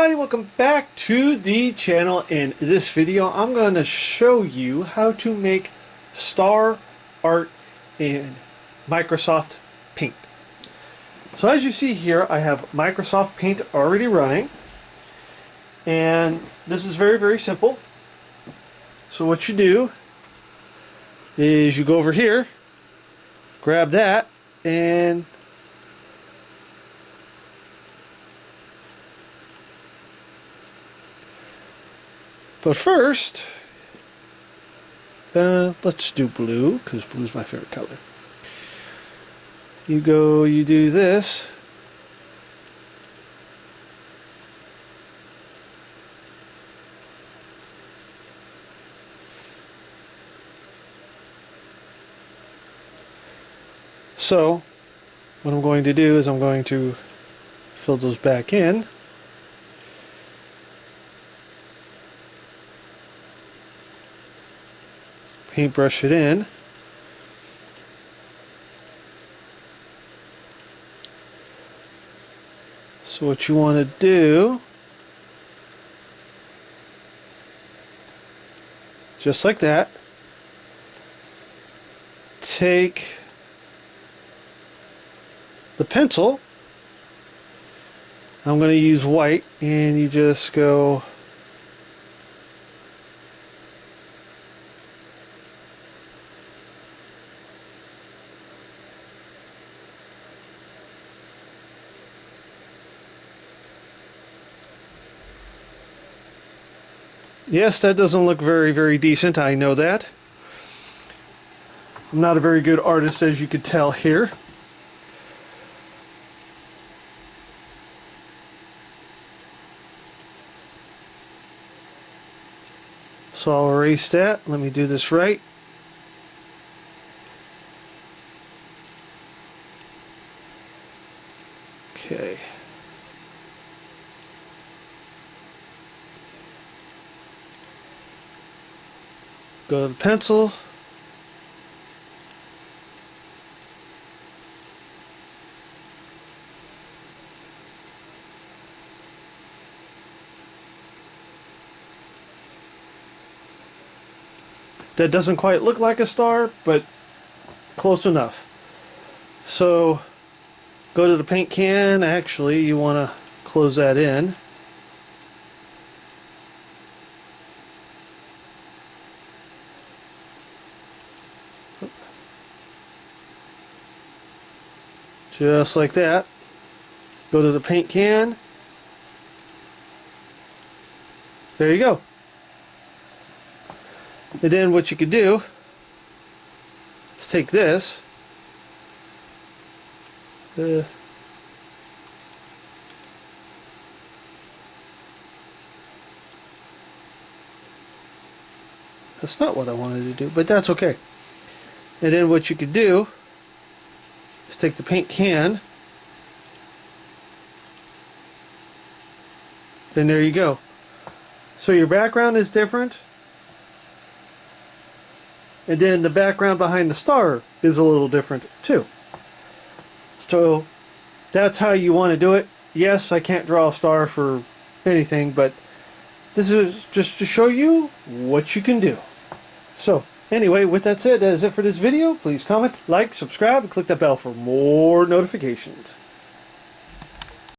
everybody, welcome back to the channel. In this video I'm going to show you how to make star art in Microsoft Paint. So as you see here, I have Microsoft Paint already running, and this is very simple. So what you do is you go over here, grab that, and but first, let's do blue, because blue is my favorite color. You do this. So, what I'm going to do is I'm going to fill those back in. Paintbrush it in. So what you want to do, just like that, take the pencil, I'm going to use white, and you just go yes, that doesn't look very decent, I know that. I'm not a very good artist, as you could tell here. So I'll erase that. Let me do this right. Okay. Go to the pencil. That doesn't quite look like a star, but close enough. So go to the paint can. Actually, you want to close that in. Just like that. Go to the paint can. There you go. And then what you could do is take this. That's not what I wanted to do, but that's okay. And then what you could do is take the paint can, and there you go. So your background is different, and then the background behind the star is a little different too. So that's how you want to do it. Yes, I can't draw a star for anything, but this is just to show you what you can do. So anyway, with that said, that is it for this video. Please comment, like, subscribe, and click that bell for more notifications.